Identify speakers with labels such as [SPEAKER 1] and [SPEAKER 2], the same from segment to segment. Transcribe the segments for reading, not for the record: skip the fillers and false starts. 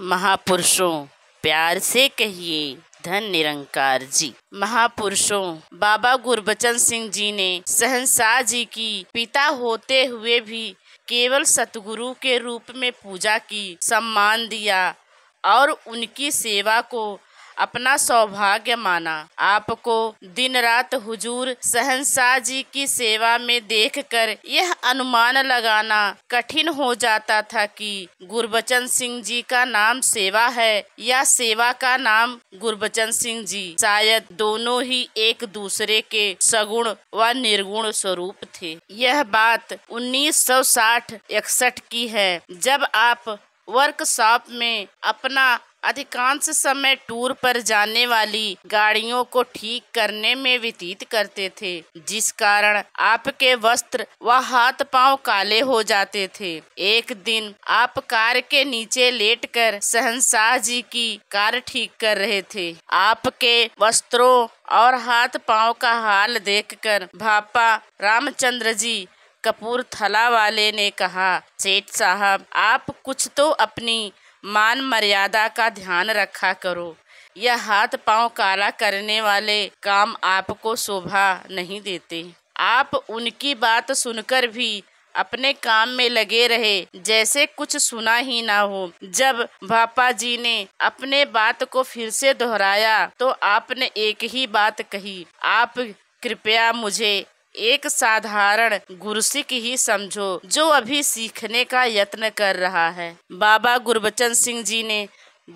[SPEAKER 1] महापुरुषों प्यार से कहिए धन निरंकार जी। महापुरुषों बाबा गुरबचन सिंह जी ने शहंशाह जी की पिता होते हुए भी केवल सतगुरु के रूप में पूजा की, सम्मान दिया और उनकी सेवा को अपना सौभाग्य माना। आपको दिन रात हुजूर शहंशाह जी की सेवा में देखकर यह अनुमान लगाना कठिन हो जाता था कि गुरबचन सिंह जी का नाम सेवा है या सेवा का नाम गुरबचन सिंह जी। शायद दोनों ही एक दूसरे के सगुण व निर्गुण स्वरूप थे। यह बात 1960-61 की है, जब आप वर्कशॉप में अपना अधिकांश समय टूर पर जाने वाली गाड़ियों को ठीक करने में व्यतीत करते थे, जिस कारण आपके वस्त्र व हाथ पांव काले हो जाते थे। एक दिन आप कार के नीचे लेटकर शहंशाह जी की कार ठीक कर रहे थे। आपके वस्त्रों और हाथ पांव का हाल देखकर भापा रामचंद्र जी कपूरथला वाले ने कहा, सेठ साहब, आप कुछ तो अपनी मान मर्यादा का ध्यान रखा करो। यह हाथ पांव काला करने वाले काम आपको शोभा नहीं देते। आप उनकी बात सुनकर भी अपने काम में लगे रहे, जैसे कुछ सुना ही ना हो। जब भापा जी ने अपने बात को फिर से दोहराया तो आपने एक ही बात कही, आप कृपया मुझे एक साधारण गुरसिख ही समझो जो अभी सीखने का यत्न कर रहा है। बाबा गुरबचन सिंह जी ने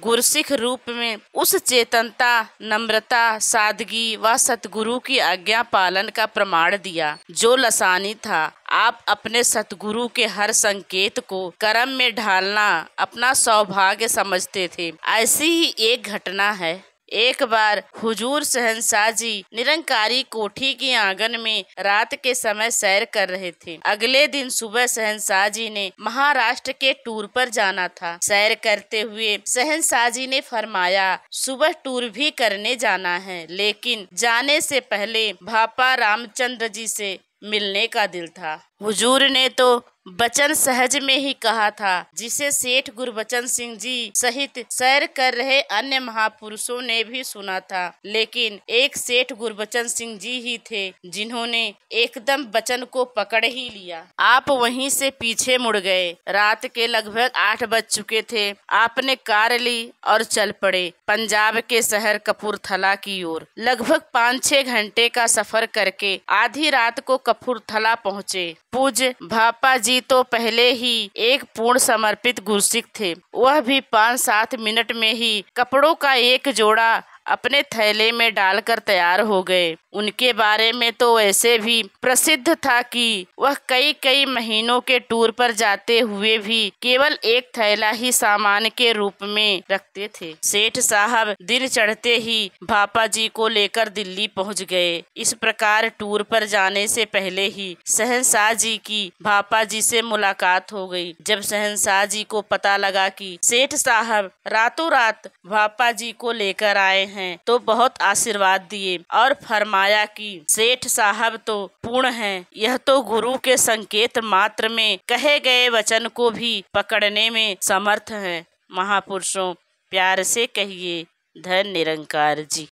[SPEAKER 1] गुरसिख रूप में उस चेतनता, नम्रता, सादगी व सतगुरु की आज्ञा पालन का प्रमाण दिया जो लसानी था। आप अपने सतगुरु के हर संकेत को कर्म में ढालना अपना सौभाग्य समझते थे। ऐसी ही एक घटना है। एक बार हुजूर शहंशाह जी निरंकारी कोठी के आंगन में रात के समय सैर कर रहे थे। अगले दिन सुबह शहंशाह जी ने महाराष्ट्र के टूर पर जाना था। सैर करते हुए शहंशाह जी ने फरमाया, सुबह टूर भी करने जाना है, लेकिन जाने से पहले भापा रामचंद्र जी से मिलने का दिल था। हुजूर ने तो बचन सहज में ही कहा था, जिसे सेठ गुरबचन सिंह जी सहित सैर कर रहे अन्य महापुरुषों ने भी सुना था, लेकिन एक सेठ गुरबचन सिंह जी ही थे जिन्होंने एकदम बचन को पकड़ ही लिया। आप वहीं से पीछे मुड़ गए। रात के लगभग 8 बज चुके थे। आपने कार ली और चल पड़े पंजाब के शहर कपूरथला की ओर। लगभग 5-6 घंटे का सफर करके आधी रात को कपूरथला पहुँचे। पूज्य भापा जी तो पहले ही एक पूर्ण समर्पित गुरसिख थे। वह भी 5-7 मिनट में ही कपड़ों का एक जोड़ा अपने थैले में डालकर तैयार हो गए। उनके बारे में तो ऐसे भी प्रसिद्ध था कि वह कई महीनों के टूर पर जाते हुए भी केवल एक थैला ही सामान के रूप में रखते थे। सेठ साहब दिन चढ़ते ही भापा जी को लेकर दिल्ली पहुंच गए। इस प्रकार टूर पर जाने से पहले ही शहंशाह जी की भापा जी से मुलाकात हो गई। जब शहंशाह जी को पता लगा कि सेठ साहब रातों रात भापा जी को लेकर आए हैं, तो बहुत आशीर्वाद दिए और फरमाया कि सेठ साहब तो पूर्ण हैं, यह तो गुरु के संकेत मात्र में कहे गए वचन को भी पकड़ने में समर्थ हैं। महापुरुषों प्यार से कहिए धन निरंकार जी।